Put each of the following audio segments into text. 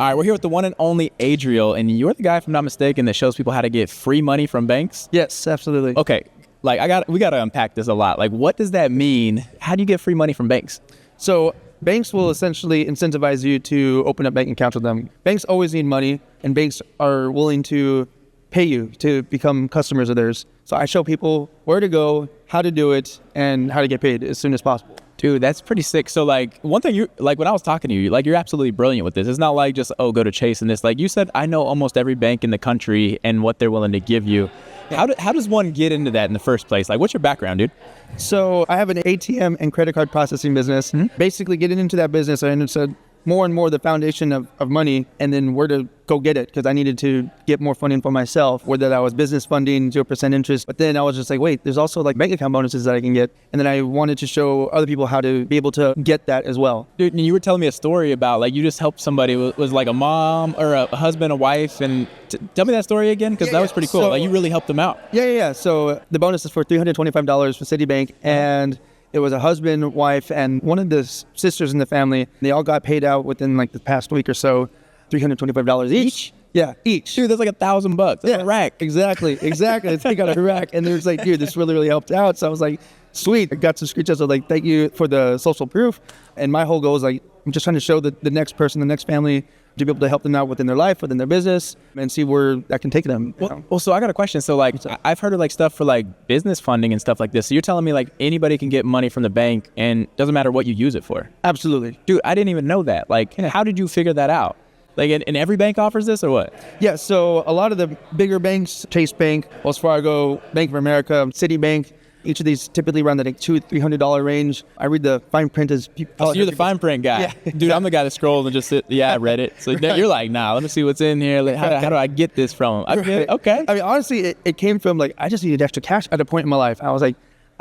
All right, we're here with the one and only Adriel, and you're the guy, if I'm not mistaken, that shows people how to get free money from banks? Yes, absolutely. Okay, like we got to unpack this a lot. Like, what does that mean? How do you get free money from banks? So banks will essentially incentivize you to open up bank accounts with them. Banks always need money, and banks are willing to pay you to become customers of theirs. So I show people where to go, how to do it, and how to get paid as soon as possible. Dude, that's pretty sick. So like one thing when I was talking to you, like you're absolutely brilliant with this. It's not like just, go to Chase and this. Like you said, I know almost every bank in the country and what they're willing to give you. How does one get into that in the first place? Like, what's your background, dude? So I have an ATM and credit card processing business. Basically getting into that business, I understood more and more the foundation of money and then where to go get it, because I needed to get more funding for myself, whether that was business funding, 0% interest. But then I was just like, wait, there's also like bank account bonuses that I can get. And then I wanted to show other people how to be able to get that as well. Dude, and you were telling me a story about like you just helped somebody was like a mom or a husband, a wife. And tell me that story again, because that was pretty cool. So, like you really helped them out. Yeah. So the bonus is for $325 for Citibank, and it was a husband, wife, and one of the sisters in the family. They all got paid out within like the past week or so, $325 each. Yeah, each. Dude, that's like $1,000. That's a rack. Exactly. They got a rack, and it was like, dude, this really helped out. So I was like, sweet. I got some screenshots of like, thank you for the social proof. And my whole goal is like, I'm just trying to show the next person, the next family, to be able to help them out within their life, within their business, and see where that can take them. Well, so I got a question. So like, I've heard of like stuff for like business funding and stuff like this. So you're telling me like anybody can get money from the bank and doesn't matter what you use it for? Absolutely. Dude, I didn't even know that. Like, how did you figure that out? Like, and every bank offers this or what? Yeah, so a lot of the bigger banks, Chase Bank, Wells Fargo, Bank of America, Citibank, each of these typically around the $200-$300 range. I read the fine print as people. So you're the fine print guy. Yeah. Dude, I'm the guy that scrolls and just I read it. So you're like, nah, let me see what's in here. Like, how do I get this from them? Okay. I mean, honestly, it came from like, I just needed extra cash at a point in my life. I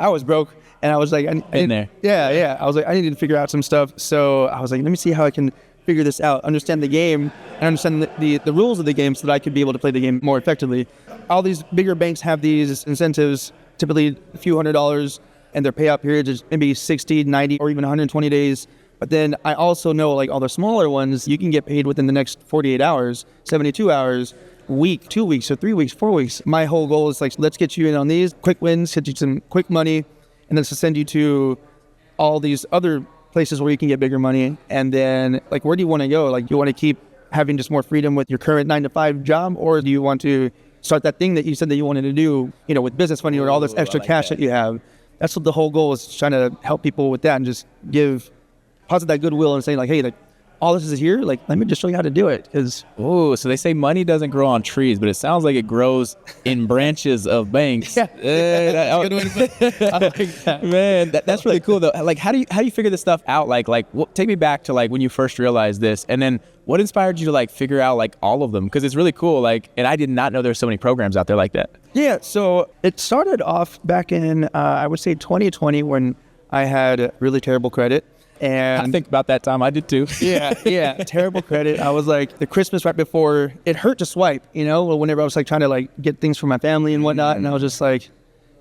was broke, and I was like, Yeah. I was like, I needed to figure out some stuff. So I was like, let me see how I can figure this out, understand the game, and understand the rules of the game so that I could be able to play the game more effectively. All these bigger banks have these incentives, typically a few $100s, and their payout periods is maybe 60, 90, or even 120 days. But then I also know like all the smaller ones, you can get paid within the next 48 hours, 72 hours, week, 2 weeks, or 3 weeks, 4 weeks. My whole goal is like, let's get you in on these quick wins, get you some quick money, and then to send you to all these other places where you can get bigger money. And then like, where do you want to go? Like, you want to keep having just more freedom with your current 9-to-5 job, or do you want to start that thing that you said that you wanted to do, with business funding or all this extra cash that you have? That's what the whole goal is, trying to help people with that and just give positive that goodwill and say like, hey, like, all this is here, like, let me just show you how to do it. So they say money doesn't grow on trees, but it sounds like it grows in branches of banks. Yeah. That's a good way to put it. I like that. Man, that's really cool though. Like, how do you figure this stuff out? Like, take me back to like when you first realized this, and then what inspired you to like figure out like all of them? Because it's really cool. Like, and I did not know there's so many programs out there like that. Yeah. So it started off back in, I would say 2020, when I had really terrible credit. And I think about that time I did too. Yeah. Terrible credit. I was like, the Christmas right before, it hurt to swipe, whenever I was like trying to like get things for my family and whatnot. And I was just like,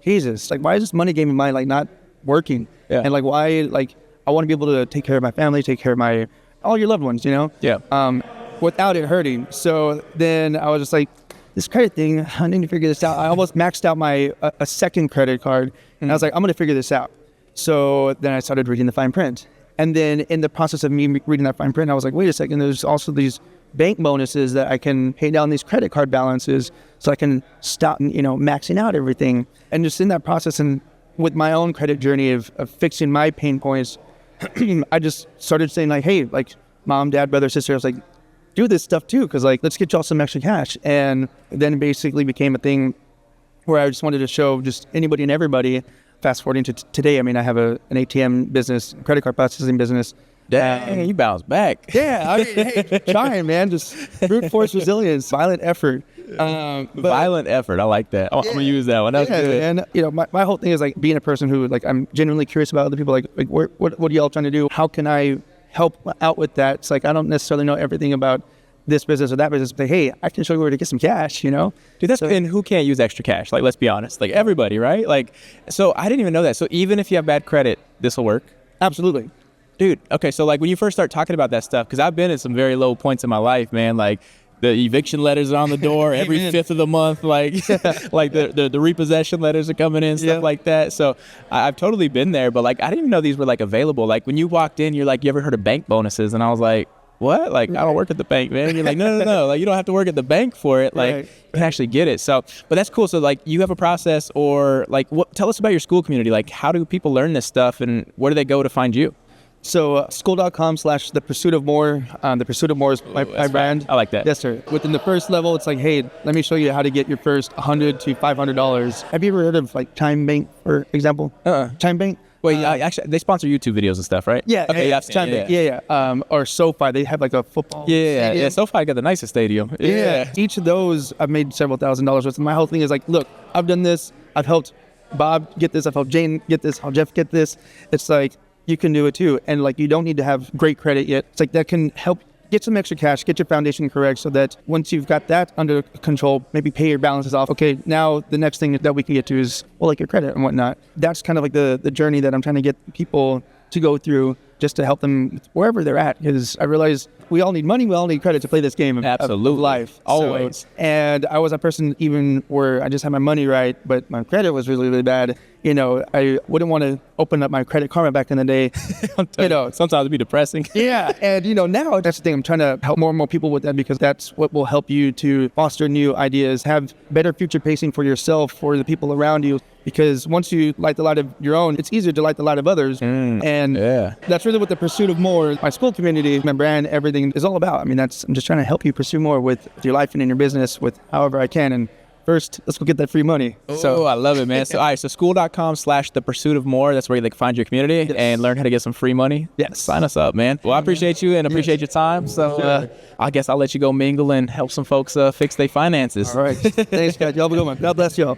Jesus, like, why is this money game in mine like not working? Yeah. And like, why, like, I want to be able to take care of my family, take care of all your loved ones, Yeah. Without it hurting. So then I was just like, this credit thing, I need to figure this out. I almost maxed out a second credit card, and I was like, I'm going to figure this out. So then I started reading the fine print. And then in the process of me reading that fine print, I was like, wait a second, there's also these bank bonuses that I can pay down these credit card balances so I can stop, maxing out everything. And just in that process, and with my own credit journey of fixing my pain points, I just started saying like, hey, like, mom, dad, brother, sister, I was like, do this stuff too, because like, let's get y'all some extra cash. And then it basically became a thing where I just wanted to show just anybody and everybody. Fast forwarding to today, I mean, I have an ATM business, credit card processing business. Dang, you bounced back. Yeah, I mean, hey, trying, man, just brute force resilience, violent effort. Violent effort, I like that. I'm gonna use that one. That's good. And my whole thing is like being a person who like, I'm genuinely curious about other people. Like what are y'all trying to do? How can I help out with that? It's like, I don't necessarily know everything about this business or that business, but hey, I can show you where to get some cash, Dude, and who can't use extra cash? Like, let's be honest, like everybody, right? Like, so I didn't even know that. So even if you have bad credit, this will work? Absolutely. Dude, okay, so like when you first start talking about that stuff, because I've been at some very low points in my life, man, like the eviction letters are on the door every 5th of the month, like like the repossession letters are coming in, stuff like that. So I've totally been there, but like I didn't even know these were like available. Like when you walked in, you're like, you ever heard of bank bonuses? And I was like, what? Like, I don't work at the bank, man. And you're like, no. Like, you don't have to work at the bank for it. Like, you can actually get it. So, but that's cool. So, like, you have a process, or like, tell us about your Skool community. Like, how do people learn this stuff, and where do they go to find you? So Skool.com/ThePursuitOfMore. The Pursuit of More is my brand. I like that. Yes, sir. Within the first level, it's like, hey, let me show you how to get your first $100 to $500. Have you ever heard of like Time Bank, for example? Time Bank. Wait, actually, they sponsor YouTube videos and stuff, right? Yeah. Okay, yeah. Or SoFi, they have like a football. Yeah. SoFi got the nicest stadium. Yeah. Each of those, I've made several $1,000s with. My whole thing is like, look, I've done this. I've helped Bob get this. I've helped Jane get this. I'll Jeff get this. It's like, you can do it too. And like, you don't need to have great credit yet. It's like that can help get some extra cash, get your foundation correct, so that once you've got that under control, maybe pay your balances off. Okay, now the next thing that we can get to is, well, like your credit and whatnot. That's kind of like the journey that I'm trying to get people to go through, just to help them wherever they're at. Because I realize we all need money, we all need credit to play this game of life. Always. So, and I was a person even where I just had my money right, but my credit was really, really bad. You know, I wouldn't want to open up my Credit Karma back in the day. You know, sometimes it'd be depressing. Yeah. And, you know, now that's the thing. I'm trying to help more and more people with that, because that's what will help you to foster new ideas, have better future pacing for yourself, for the people around you. Because once you light the light of your own, it's easier to light the light of others. And that's really what the Pursuit of More, my Skool community, my brand, everything is all about. I mean, I'm just trying to help you pursue more with your life and in your business with however I can. And first, let's go get that free money. So I love it, man. So, all right, so Skool.com/ThePursuitOfMore. That's where you find your community and learn how to get some free money. Yes. Sign us up, man. Well, I appreciate you and appreciate your time. So I guess I'll let you go mingle and help some folks fix their finances. All right. Thanks, guys. Y'all have a good one. God bless y'all.